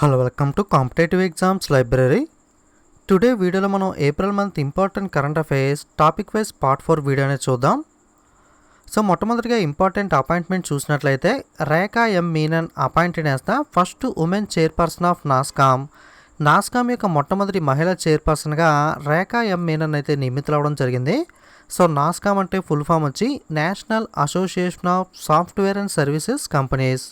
Hello welcome to competitive exams library. Today వీడియోలో మనం April month important current affairs topic wise part 4 video అనేది చూద్దాం. So మొట్టమొదటిగా important appointment చూసినట్లయితే Rekha M Menon appointed as the first women chairperson of NASSCOM. NASSCOM యొక్క మొట్టమొదటి మహిళా చైర్పర్సన్గా రేఖా ఎం మీనన్ అయితే నియమితులవడం జరిగింది. సో నాస్కామ్ అంటే ఫుల్ ఫామ్ వచ్చి national association of software and services companies.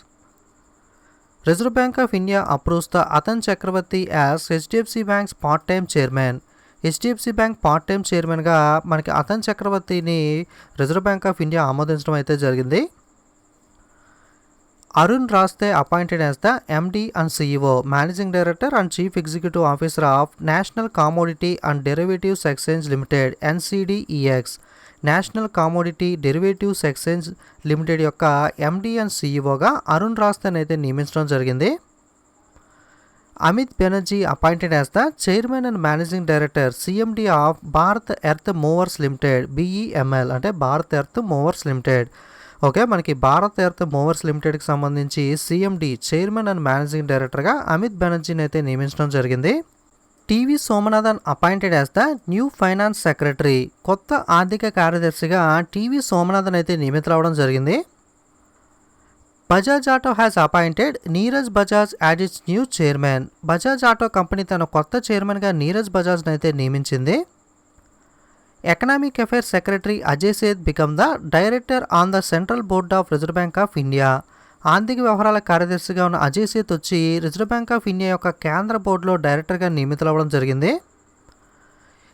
Reserve Bank of India approves the Atan Chakravarti as HDFC Bank's part-time chairman. HDFC Bank part-time chairmanగా మనకి అతన్ చక్రవర్తిని రిజర్వ్ బ్యాంక్ ఆఫ్ ఇండియా ఆమోదించడం అయితే జరిగింది. Arun Raste appointed as the MD and CEO managing director and chief executive officer of National Commodity and Derivatives Exchange Limited NCDEX. National Commodity Derivatives Exchange Limited యొక్క MD and సిఇఓగా అరుణ్ రాస్తన్ అయితే నియమించడం జరిగింది. Amit Banerjee appointed as the chairman and managing director CMD of Bharat Earth Movers Limited BEML అంటే Bharat Earth Movers Limited. Okay, మనకి Bharat Earth movers లిమిటెడ్కి సంబంధించి CMD chairman and managing డైరెక్టర్గా అమిత్ బెనర్జీని అయితే నియమించడం జరిగింది. TV Somanathan appointed as the new finance secretary. కొత్త ఆర్థిక కార్యదర్శిగా టీవీ సోమనాథన్ అయితే నియమితులవడం జరిగింది. Bajaj auto has appointed Neeraj Bajaj as it's new chairman. Bajaj auto company తన కొత్త చైర్మన్గా నీరజ్ బజాజ్ని అయితే నియమించింది. Economic affairs secretary Ajay Seth become the director on the central board of reserve bank of India. ఆర్థిక వ్యవహారాల కార్యదర్శిగా ఉన్న అజయ్ సేత్ వచ్చి రిజర్వ్ బ్యాంక్ ఆఫ్ ఇండియా యొక్క కేంద్ర బోర్డులో డైరెక్టర్గా నియమితులవ్వడం జరిగింది.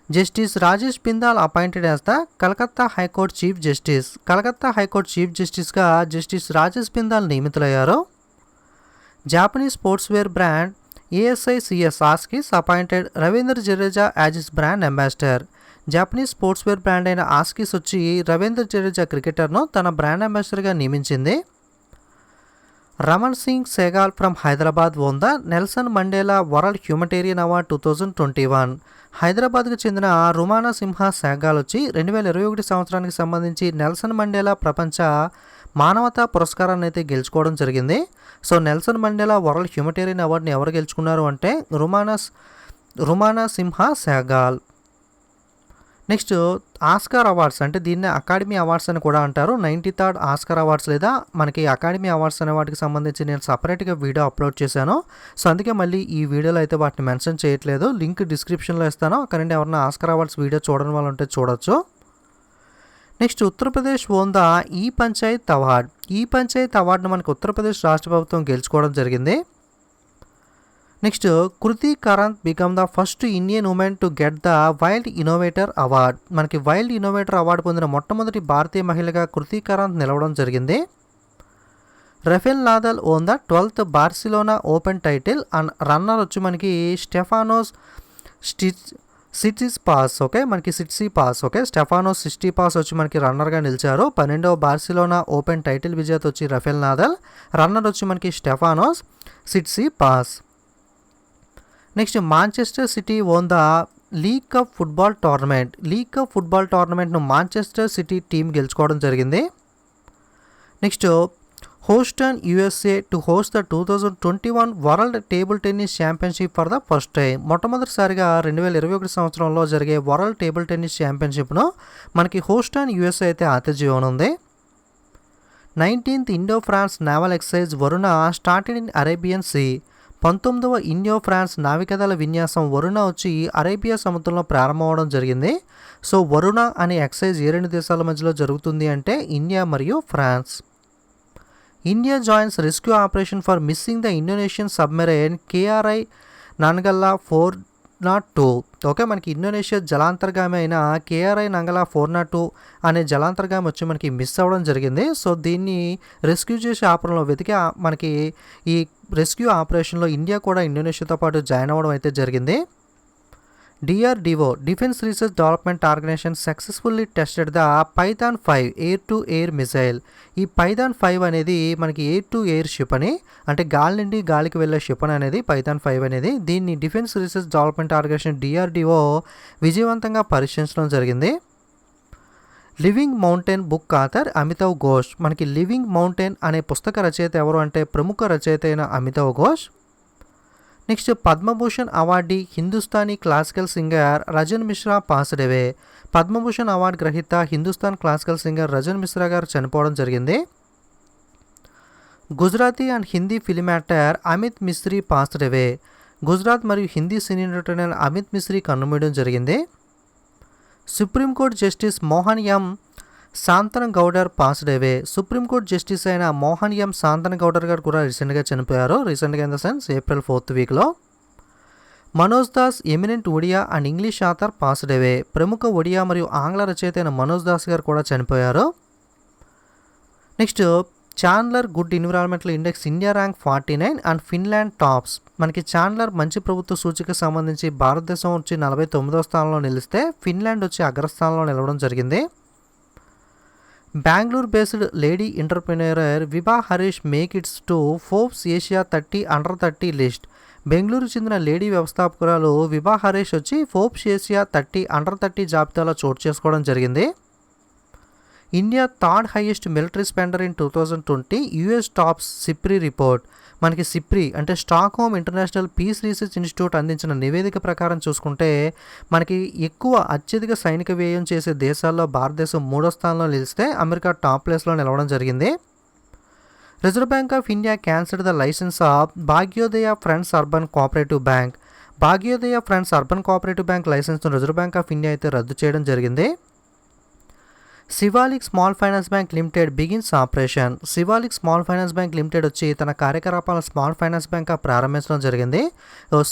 Justice Rajesh Bindal appointed as the Calcutta high court chief justice. Calcutta high court chief జస్టిస్గా justice Rajesh Bindal నియమితులయ్యారు. Japanese sports wear brand ఏఎస్ఐసిఎస్ ఆస్కిస్ appointed Ravindra Jadeja as is brand ambassador. Japanese sports wear brand అయిన ఆస్కిస్ వచ్చి రవీంద్ర జడేజా క్రికెటర్ను తన బ్రాండ్ అంబాసిడర్గా నియమించింది. Raman Singh Sehgal from Hyderabad won the Nelson Mandela world humanitarian award 2021. హైదరాబాద్కు చెందిన రుమానా సింహ సెగాల్ వచ్చి 2021 సంవత్సరానికి సంబంధించి నెల్సన్ మండేలా ప్రపంచ మానవతా పురస్కారాన్ని అయితే గెలుచుకోవడం జరిగింది. సో నెల్సన్ మండేలా వరల్డ్ హ్యూమటేరియన్ అవార్డుని ఎవరు గెలుచుకున్నారు అంటే రుమానా సింహ సెగాల్. నెక్స్ట్ ఆస్కార్ అవార్డ్స్ అంటే దీన్ని అకాడమీ అవార్డ్స్ అని కూడా అంటారు. 93rd ఆస్కార్ అవార్డ్స్ లేదా మనకి అకాడమీ అవార్డ్స్ అనే వాటికి సంబంధించి నేను సపరేట్గా వీడియో అప్లోడ్ చేశాను. సో అందుకే మళ్ళీ ఈ వీడియోలో అయితే వాటిని మెన్షన్ చేయట్లేదు. లింక్ డిస్క్రిప్షన్లో ఇస్తాను, అక్కడ నుండి ఎవరైనా ఆస్కార్ అవార్డ్స్ వీడియో చూడడం వల్ల ఉంటే చూడొచ్చు. నెక్స్ట్ ఉత్తరప్రదేశ్ ఓన్ ద ఈ పంచాయత్ అవార్డ్. ఈ పంచాయత్ అవార్డును మనకు ఉత్తరప్రదేశ్ రాష్ట్ర ప్రభుత్వం గెలుచుకోవడం జరిగింది. Next Kriti Karanth become the first Indian women to get the wild innovator award. మనకి వైల్డ్ ఇన్నోవేటర్ అవార్డు పొందిన మొట్టమొదటి భారతీయ మహిళగా కృతి కారంత్ నిలవడం జరిగింది. Rafael Nadal won the 12th Barcelona open title and runner వచ్చి మనకి స్టెఫానోస్ సిట్సిస్ పాస్. ఓకే, మనకి Tsitsipas. Okay, Stefanos Tsitsipas మనకి రన్నర్గా నిలిచారు. 12వ బార్సిలోనా ఓపెన్ టైటిల్ విజేత వచ్చి రఫెల్ నాదల్, రన్నర్ వచ్చి మనకి Stefanos Tsitsipas. Next Manchester City won the league cup football tournament. League cup football టోర్నమెంట్ను Manchester City team గెలుచుకోవడం జరిగింది. Next Houston USA to host the 2021 world table tennis championship for the first time. మొట్టమొదటిసారిగా 2021 సంవత్సరంలో జరిగే world table tennis ఛాంపియన్షిప్ను మనకి Houston USA అయితే ఆతిథ్యం ఇవ్వనుంది. 19th Indo France naval exercise Varuna started in Arabian sea. 19వ ఇండో ఫ్రాన్స్ నావికాదళ విన్యాసం వరుణ వచ్చి అరేబియా సముద్రంలో ప్రారంభమవడం జరిగింది. సో వరుణ అనే ఎక్సైజ్ ఏ రెండు దేశాల మధ్యలో జరుగుతుంది అంటే ఇండియా మరియు France. India joins rescue operation for missing the Indonesian submarine KRI Nanggala 402. Okay, మనకి ఇండోనేషియా జలాంతర్గామి అయిన కేఆర్ఐ నంగలా 402 అనే జలాంతర్గామి వచ్చి మనకి మిస్ అవ్వడం జరిగింది. సో దీన్ని రెస్క్యూ చేసే ఆపరేషన్లో వెతికి మనకి ఈ రెస్క్యూ ఆపరేషన్లో ఇండియా కూడా ఇండోనేషియాతో పాటు జాయిన్ అవ్వడం అయితే జరిగింది. DRDO defence research development organisation successfully tested the Python 5 air to air missile. ఈ పైథాన్ 5 అనేది మనకి ఎయిర్ టు ఎయిర్ క్షిపణి అంటే గాలి నుండి గాలికి వెళ్ళే క్షిపణి అనేది పైథాన్ 5 అనేది. దీన్ని defence research development organisation DRDO విజయవంతంగా పరీక్షించడం జరిగింది. Living mountain book author Amitav Ghosh. మనకి లివింగ్ మౌంటైన్ అనే పుస్తక రచయిత ఎవరు అంటే ప్రముఖ రచయిత అయిన Amitav Ghosh. Next Padma Bhushan awardee Hindustani classical singer Rajan Mishra passed away. Padma Bhushan award గ్రహీత హిందుస్థాన్ క్లాసికల్ సింగర్ రజన్ మిశ్రా గారు చనిపోవడం జరిగింది. Gujarati and Hindi film actor Amit Mistry passed away. Gujarat మరియు హిందీ సినీ నటుడైన అమిత్ మిస్రీ కన్నుమూయడం జరిగింది. Supreme court justice Mohan M Shantan Goudar passed away. Supreme court justice అయిన మోహన్ ఎం శాంతన్ గౌడర్ గారు కూడా రీసెంట్గా చనిపోయారు. రీసెంట్గా in the sense April 4th వీక్లో. Manoj Das eminent Odia and English author passed away. ప్రముఖ ఒడియా మరియు ఆంగ్ల రచయిత అయిన మనోజ్ దాస్ గారు కూడా చనిపోయారు. Next Chandler good environmental index India rank 49 and Finland tops. మనకి చాండ్లర్ మంచి ప్రభుత్వ సూచిక సంబంధించి భారతదేశం వచ్చి 49వ స్థానంలో నిలిస్తే ఫిన్లాండ్ వచ్చి అగ్రస్థానంలో నిలవడం జరిగింది. Bengaluru based lady entrepreneur Vibha Harish make its to Forbes Asia 30 under 30 list. Bengaluru చెందిన లేడీ వ్యవస్థాపకురాలు విభా హరీష్ వచ్చి ఫోర్బ్స్ ఏషియా 30 అండర్ 30 జాబితాలో చోటు చేసుకోవడం జరిగింది. India third highest military spender in 2020 US tops SIPRI report. మనకి సిప్రీ అంటే Stockholm international peace research institute అందించిన నివేదిక ప్రకారం చూసుకుంటే మనకి అత్యధిక సైనిక వ్యయం చేసే దేశాల్లో భారతదేశం 3వ స్థానంలో నిలిస్తే అమెరికా టాప్ ప్లేస్లో నిలవడం జరిగింది. Reserve bank of India cancelled the license of Bhagyodaya friends urban cooperative bank. Bhagyodaya friends urban cooperative bank లైసెన్స్ను రిజర్వ్ బ్యాంక్ ఆఫ్ ఇండియా అయితే రద్దు చేయడం జరిగింది. Shivalik small finance bank limited begins operation. Shivalik small finance bank limited వచ్చి తన కార్యకలాపాలను స్మాల్ ఫైనాన్స్ బ్యాంక్గా ప్రారంభించడం జరిగింది.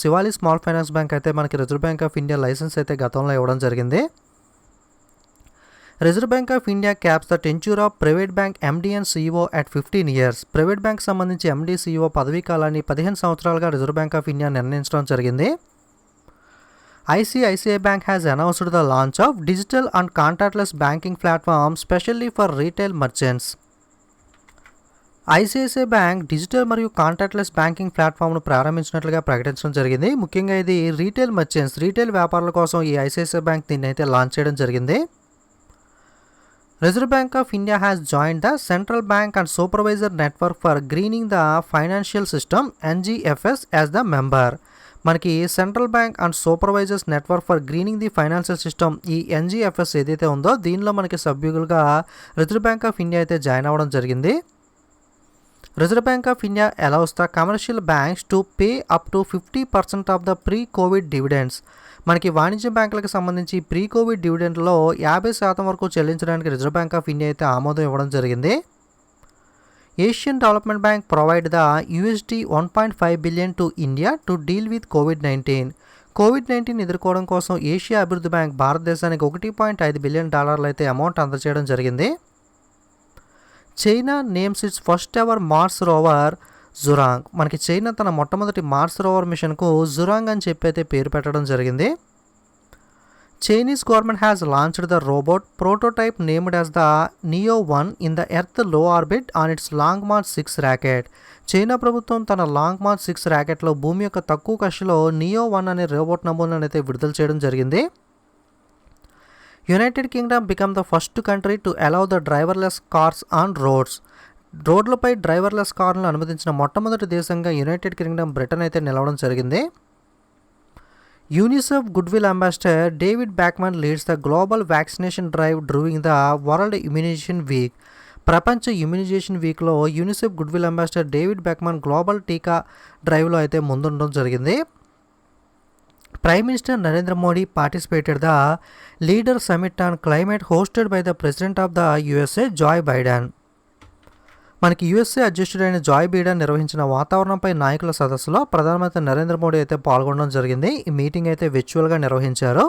శివాలిక్ స్మాల్ ఫైనాన్స్ బ్యాంక్ అయితే మనకి reserve bank of India licence అయితే గతంలో ఇవ్వడం జరిగింది. Reserve bank of India caps the tenure of private bank MD and CEO at 15 years. Private bank సంబంధించి ఎండీ సిఇఓ పదవీ కాలాన్ని 15 సంవత్సరాలుగా రిజర్వ్ బ్యాంక్ ఆఫ్ ఇండియా నిర్ణయించడం జరిగింది. ICICI Bank has announced the launch of digital and contactless banking platform specially for retail merchants. ICICI bank digital మరియు contactless banking ప్లాట్ఫామ్ను ప్రారంభించినట్లుగా ప్రకటించడం జరిగింది. ముఖ్యంగా ఇది రీటైల్ వ్యాపారుల కోసం ఈ ICICI బ్యాంక్ దీన్ని అయితే లాంచ్ చేయడం జరిగింది. Reserve bank of India has joined the central bank and supervisor network for greening the financial system NGFS as the member. మనకి central bank and supervisors network for greening the financial system ఈ NGFS ఏదైతే ఉందో దీనిలో మనకి సభ్యులుగా Reserve bank of India అయితే join అవ్వడం జరిగింది. Reserve bank of India allows the commercial banks to pay up to 50% of the pre COVID dividends. మనకి వాణిజ్య బ్యాంకులకు సంబంధించి ప్రీ కోవిడ్ డివిడెండ్లో 50% వరకు చెల్లించడానికి రిజర్వ్ బ్యాంక్ ఆఫ్ ఇండియా అయితే ఆమోదం ఇవ్వడం జరిగింది. Asian development bank provide the $1.5 billion to India to deal with COVID-19. COVID-19 ఎదుర్కోవడం కోసం ఏషియా అభివృద్ధి బ్యాంక్ భారతదేశానికి $1.5 billion అయితే అమౌంట్ అందజేయడం జరిగింది. China names its first ever Mars rover Zhurong. మనకి చైనా తన మొట్టమొదటి మార్స్ రోవర్ మిషన్కు జురాంగ్ అని చెప్పి అయితే పేరు పెట్టడం జరిగింది. Chinese government has launched the robot prototype named as the Neo-1 in the Earth low orbit on its Long March 6 rocket. China ప్రభుత్వం తన లాంగ్ మార్చ్ 6 రాకెట్లో భూమి యొక్క తక్కువ కక్షలో Neo-1 అనే రోబోట్ నమూనాను అయితే విడుదల చేయడం జరిగింది. United Kingdom become the first country to allow the driverless cars on roads. రోడ్లపై డ్రైవర్లెస్ కార్లను అనుమతించిన మొట్టమొదటి దేశంగా యునైటెడ్ కింగ్డమ్ బ్రిటన్ అయితే నిలవడం జరిగింది. UNICEF goodwill ambassador David Beckham leads the global vaccination drive during the world immunization week. ప్రపంచ immunization వీక్లో UNICEF goodwill ambassador David Beckham global టీకా డ్రైవ్లో అయితే ముందుండడం జరిగింది. Prime minister Narendra Modi participated the leader summit on climate hosted by the president of the USA Joe Biden. మనకి USA అధ్యక్షుడైన Joe Biden నిర్వహించిన వాతావరణంపై నాయకుల సదస్సులో ప్రధానమంత్రి నరేంద్ర మోడీ అయితే పాల్గొనడం జరిగింది. ఈ మీటింగ్ అయితే వర్చువల్గా నిర్వహించారు.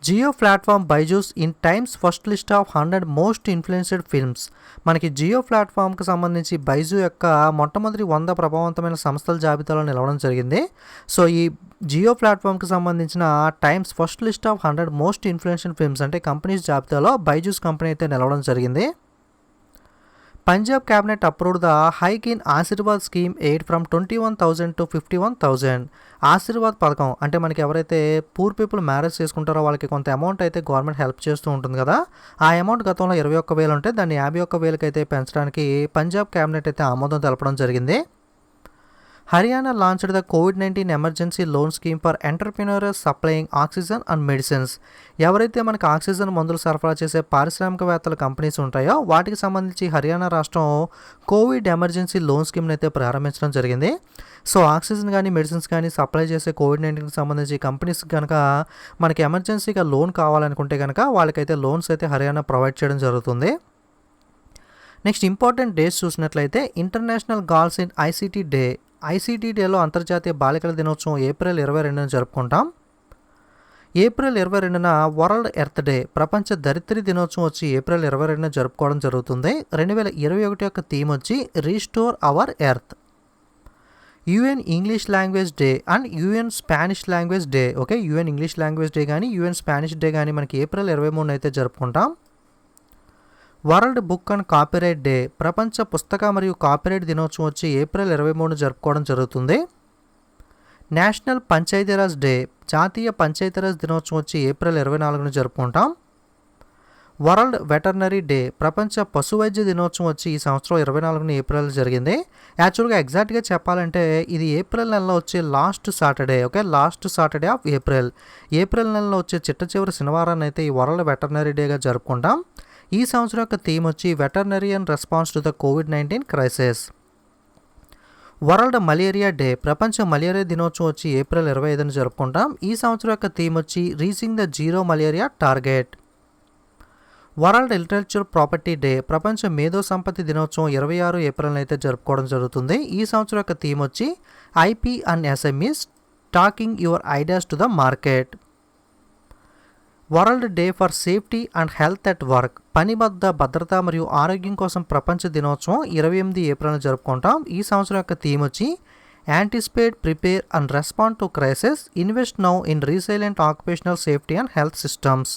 Jio platform Byju's in Time's first list of 100 most influenced firms. మనకి జియో ప్లాట్ఫామ్కి సంబంధించి బైజూ యొక్క మొట్టమొదటి 100 ప్రభావవంతమైన సంస్థల జాబితాలో నిలవడం జరిగింది. సో ఈ జియో ప్లాట్ఫామ్కి సంబంధించిన Time's first list of 100 most influential firms అంటే కంపెనీస్ జాబితాలో బైజూస్ కంపెనీ అయితే నిలవడం జరిగింది. Punjab cabinet approved the hike in Ashirwad scheme aid from 21,000 to 51,000. Ashirwad పథకం అంటే మనకి ఎవరైతే పూర్ పీపుల్ మ్యారేజ్ చేసుకుంటారో వాళ్ళకి కొంత అమౌంట్ అయితే గవర్నమెంట్ హెల్ప్ చేస్తూ ఉంటుంది కదా. ఆ అమౌంట్ గతంలో 21,000 ఉంటే దాన్ని 51,000 అయితే పెంచడానికి పంజాబ్ క్యాబినెట్ అయితే ఆమోదం తెలపడం జరిగింది. Haryana launched the COVID-19 emergency loan scheme for entrepreneurs supplying oxygen and medicines. ఎవరైతే మనకి ఆక్సిజన్ మందులు సరఫరా చేసే పారిశ్రామికవేత్తల కంపెనీస్ ఉంటాయో వాటికి సంబంధించి హర్యానా రాష్ట్రం కోవిడ్ ఎమర్జెన్సీ లోన్ స్కీమ్ని అయితే ప్రారంభించడం జరిగింది. సో ఆక్సిజన్ కానీ మెడిసిన్స్ కానీ సప్లై చేసే COVID-19కి సంబంధించి కంపెనీస్కి కనుక మనకి ఎమర్జెన్సీగా లోన్ కావాలనుకుంటే కనుక వాళ్ళకైతే లోన్స్ అయితే హర్యానా ప్రొవైడ్ చేయడం జరుగుతుంది. నెక్స్ట్ ఇంపార్టెంట్ డేస్ చూసినట్లయితే ఇంటర్నేషనల్ గర్ల్స్ ఇన్ ఐసీటీ డేలో అంతర్జాతీయ బాలికల దినోత్సవం ఏప్రిల్ 22న జరుపుకుంటాం. ఏప్రిల్ 22న వరల్డ్ ఎర్త్ డే ప్రపంచ ధరిత్రి దినోత్సవం వచ్చి ఏప్రిల్ 22న జరుపుకోవడం జరుగుతుంది. 2021 యొక్క థీమ్ వచ్చి restore hour earth. UN English language day and UN Spanish language day. Okay, UN English language day కానీ యుఎన్ స్పానిష్ డే కానీ మనకి ఏప్రిల్ 23న అయితే జరుపుకుంటాం. World book and copyright day ప్రపంచ పుస్తక మరియు కాపీరైట్ దినోత్సవం వచ్చి ఏప్రిల్ 23న జరుపుకోవడం జరుగుతుంది. నేషనల్ పంచాయతీరాజ్ డే జాతీయ పంచాయతీరాజ్ దినోత్సవం వచ్చి ఏప్రిల్ 24న జరుపుకుంటాం. వరల్డ్ వెటర్నరీ డే ప్రపంచ పశువైద్య దినోత్సవం వచ్చి ఈ సంవత్సరం 24న ఏప్రిల్ జరిగింది. యాక్చువల్గా ఎగ్జాక్ట్గా చెప్పాలంటే ఇది ఏప్రిల్ నెలలో వచ్చే last Saturday. Okay, last Saturday of April నెలలో వచ్చే చిట్ట చివరి శనివారాన్ని అయితే ఈ వరల్డ్ వెటర్నరీ డేగా జరుపుకుంటాం. ఈ సంవత్సరం యొక్క థీమ్ వచ్చి veterinarian response to the COVID-19 crisis. World malaria day ప్రపంచ మలేరియా దినోత్సవం వచ్చి ఏప్రిల్ 25న జరుపుకుంటాం. ఈ సంవత్సరం యొక్క థీమ్ వచ్చి reaching the zero malaria target. World intellectual property day ప్రపంచ మేధో సంపత్తి దినోత్సవం 26 ఏప్రిల్న అయితే జరుపుకోవడం జరుగుతుంది. ఈ సంవత్సరం యొక్క థీమ్ వచ్చి IP and SMEs talking your ideas to the market. World day for safety and health at work పని వద్ద భద్రత మరియు ఆరోగ్యం కోసం ప్రపంచ దినోత్సవం 28 ఏప్రిల్న జరుపుకుంటాం. ఈ సంవత్సరం యొక్క థీమ్ వచ్చి anticipate, prepare and respond to crisis, invest now in resilient occupational safety and health systems.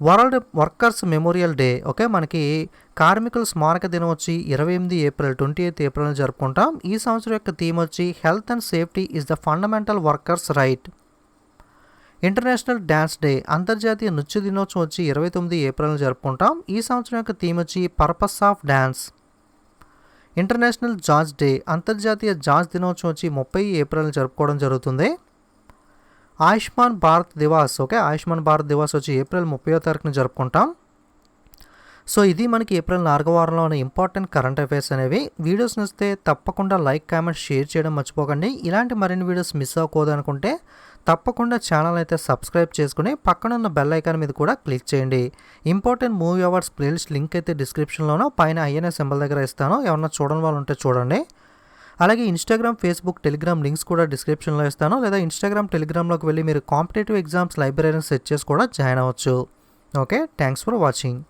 World workers memorial day. Okay, మనకి కార్మికుల స్మారక దినం వచ్చి 28 ఏప్రిల్న జరుపుకుంటాం. ఈ సంవత్సరం యొక్క థీమ్ వచ్చి health and safety is the fundamental workers right. International dance day అంతర్జాతీయ నృత్య దినోత్సవం వచ్చి 29 ఏప్రిల్న జరుపుకుంటాం. ఈ సంవత్సరం యొక్క థీమ్ వచ్చి purpose of dance. International jazz day అంతర్జాతీయ జాజ్ దినోత్సవం వచ్చి 30 ఏప్రిల్న జరుపుకోవడం జరుగుతుంది. ఆయుష్మాన్ భారత్ దివాస్. ఓకే, ఆయుష్మాన్ భారత్ దివాస్ వచ్చి ఏప్రిల్ 30వ తారీఖున జరుపుకుంటాం. సో ఇది మనకి ఏప్రిల్ 4వ వారంలో ఉన్న ఇంపార్టెంట్ కరెంట్ అఫైర్స్ అనేవి. వీడియోస్ నచ్చితే తప్పకుండా లైక్, కామెంట్, షేర్ చేయడం మర్చిపోకండి. ఇలాంటి మరిన్ని వీడియోస్ మిస్ అవ్వకూడదు అనుకుంటే తప్పకుండా ఛానల్ అయితే సబ్స్క్రైబ్ చేసుకుని పక్కన ఉన్న బెల్ ఐకాన్ మీద కూడా క్లిక్ చేయండి. Important movie awards playlist link అయితే డిస్క్రిప్షన్లోనో పైన ఐఎన్ఎస్ సింబల్ దగ్గర ఇస్తాను. ఎవరన్నా చూడని వాళ్ళు ఉంటే చూడండి. అలాగే ఇన్స్టాగ్రామ్, ఫేస్బుక్, టెలిగ్రామ్ లింక్స్ కూడా డిస్క్రిప్షన్లో ఇస్తాను. లేదా ఇన్స్టాగ్రామ్, టెలిగ్రామ్లోకి వెళ్ళి మీరు కాంపిటేటివ్ ఎగ్జామ్స్ లైబ్రరీని సెట్ చేసి కూడా జాయిన్ అవ్వచ్చు. Okay, thanks for watching.